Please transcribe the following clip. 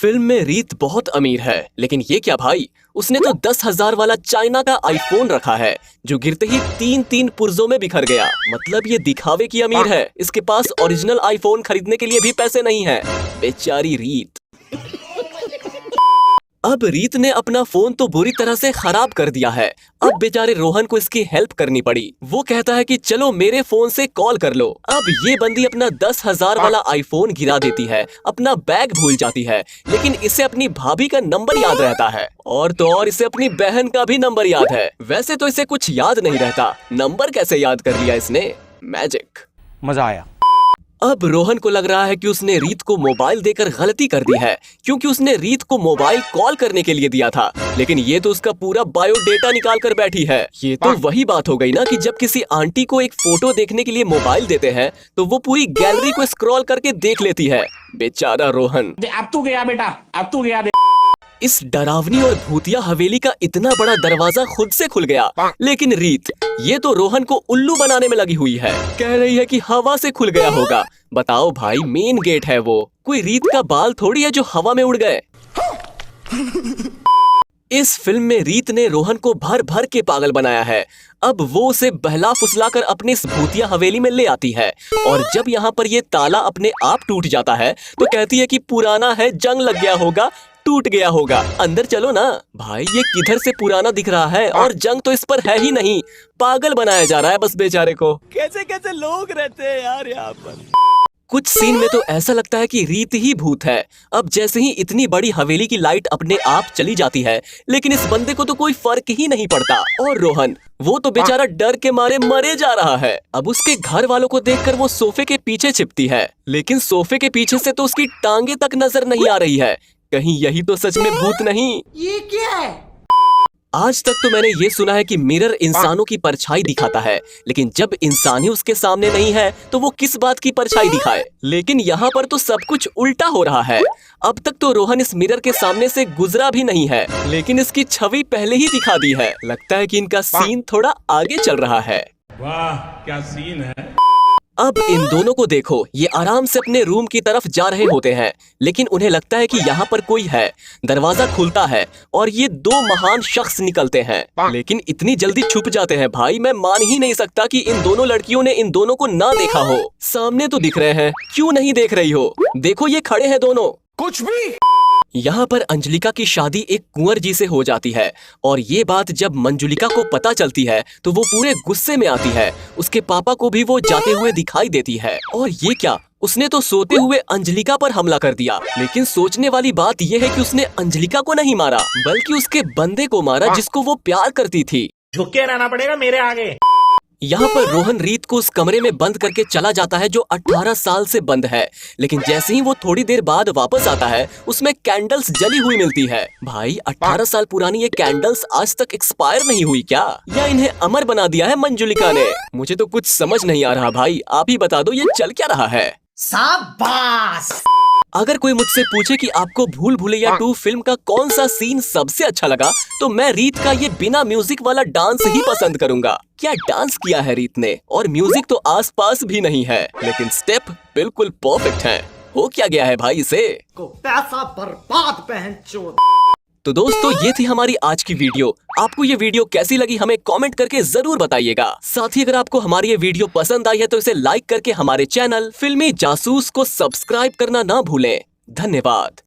Film में रीत बहुत अमीर है, लेकिन ये क्या भाई, उसने तो 10,000 वाला चाइना का आईफोन रखा है जो गिरते ही 3-3 पुर्जों में बिखर गया। मतलब ये दिखावे की अमीर है, इसके पास ओरिजिनल आईफोन खरीदने के लिए भी पैसे नहीं है। बेचारी रीत। अब रीत ने अपना फोन तो बुरी तरह से खराब कर दिया है। अब बेचारे रोहन को इसकी हेल्प करनी पड़ी। वो कहता है कि चलो मेरे फोन से कॉल कर लो। अब ये बंदी अपना 10,000 वाला आईफोन गिरा देती है, अपना बैग भूल जाती है, लेकिन इसे अपनी भाभी का नंबर याद रहता है और तो और इसे अपनी बहन का भी नंबर याद है। वैसे तो इसे कुछ याद नहीं रहता, नंबर कैसे याद कर लिया इसने? मैजिक। मजा आया। अब रोहन को लग रहा है कि उसने रीत को मोबाइल देकर गलती कर दी है, क्योंकि उसने रीत को मोबाइल कॉल करने के लिए दिया था, लेकिन ये तो उसका पूरा बायोडेटा निकाल कर बैठी है। ये तो वही बात हो गई ना कि जब किसी आंटी को एक फोटो देखने के लिए मोबाइल देते हैं तो वो पूरी गैलरी को स्क्रॉल करके देख लेती है। बेचारा रोहन। अब तू गया बेटा, अब तू गया। इस डरावनी और भूतिया हवेली का इतना बड़ा दरवाजा खुद से खुल गया, लेकिन रीत ये तो रोहन को उल्लू बनाने में लगी हुई है। कह रही है कि हवा से खुल गया होगा। बताओ भाई, मेन गेट है वो, कोई रीत का बाल थोड़ी है जो हवा में उड़ गए। इस फिल्म में रीत ने रोहन को भर भर के पागल बनाया है। अब वो उसे बहला फुसला कर अपनी इस भूतिया हवेली में ले आती है और जब यहाँ पर ये ताला अपने आप टूट जाता है तो कहती है कि पुराना है, जंग लग गया होगा, टूट गया होगा, अंदर चलो ना। भाई ये किधर से पुराना दिख रहा है और जंग तो इस पर है ही नहीं। पागल बनाया जा रहा है बस बेचारे को। कैसे कैसे लोग रहते हैं यार यहाँ पर। कुछ सीन में तो ऐसा लगता है कि रीत ही भूत है। अब जैसे ही इतनी बड़ी हवेली की लाइट अपने आप चली जाती है, लेकिन इस बंदे को तो कोई फर्क ही नहीं पड़ता। और रोहन, वो तो बेचारा डर के मारे मरे जा रहा है। अब उसके घर वालों को देखकर वो सोफे के पीछे छिपती है, लेकिन सोफे के पीछे से तो उसकी टांगे तक नजर नहीं आ रही है। कहीं यही तो सच में भूत नहीं? ये क्या है? आज तक तो मैंने ये सुना है कि मिरर इंसानों की परछाई दिखाता है, लेकिन जब इंसान ही उसके सामने नहीं है तो वो किस बात की परछाई दिखाए। लेकिन यहाँ पर तो सब कुछ उल्टा हो रहा है। अब तक तो रोहन इस मिरर के सामने से गुजरा भी नहीं है, लेकिन इसकी छवि पहले ही दिखा दी है। लगता है कि इनका सीन थोड़ा आगे चल रहा है। वाह क्या सीन है। अब इन दोनों को देखो, ये आराम से अपने रूम की तरफ जा रहे होते हैं, लेकिन उन्हें लगता है कि यहाँ पर कोई है। दरवाजा खुलता है और ये दो महान शख्स निकलते हैं, लेकिन इतनी जल्दी छुप जाते हैं। भाई मैं मान ही नहीं सकता कि इन दोनों लड़कियों ने इन दोनों को ना देखा हो। सामने तो दिख रहे हैं, क्यों नहीं देख रही हो? देखो ये खड़े हैं दोनों। कुछ भी। यहाँ पर अंजलिका की शादी एक कुंवर जी से हो जाती है और ये बात जब मंजुलिका को पता चलती है तो वो पूरे गुस्से में आती है। उसके पापा को भी वो जाते हुए दिखाई देती है। और ये क्या, उसने तो सोते हुए अंजलिका पर हमला कर दिया। लेकिन सोचने वाली बात यह है कि उसने अंजलिका को नहीं मारा, बल्कि उसके बंदे को मारा जिसको वो प्यार करती थी। झुके रहना पड़ेगा मेरे आगे। यहाँ पर रोहन रीत को उस कमरे में बंद करके चला जाता है जो 18 साल से बंद है, लेकिन जैसे ही वो थोड़ी देर बाद वापस आता है उसमें कैंडल्स जली हुई मिलती है। भाई 18 साल पुरानी ये कैंडल्स आज तक एक्सपायर नहीं हुई क्या, या इन्हें अमर बना दिया है मंजुलिका ने? मुझे तो कुछ समझ नहीं आ रहा भाई, आप ही बता दो ये चल क्या रहा है। शाबाश। अगर कोई मुझसे पूछे कि आपको भूल भुलैया 2 फिल्म का कौन सा सीन सबसे अच्छा लगा, तो मैं रीत का ये बिना म्यूजिक वाला डांस ही पसंद करूंगा। क्या डांस किया है रीत ने, और म्यूजिक तो आसपास भी नहीं है, लेकिन स्टेप बिल्कुल परफेक्ट हैं। हो क्या गया है भाई इसे? को पैसा बर्बाद पहनचोद। तो दोस्तों ये थी हमारी आज की वीडियो। आपको ये वीडियो कैसी लगी हमें कमेंट करके जरूर बताइएगा। साथ ही अगर आपको हमारी ये वीडियो पसंद आई है तो इसे लाइक करके हमारे चैनल फिल्मी जासूस को सब्सक्राइब करना ना भूलें। धन्यवाद।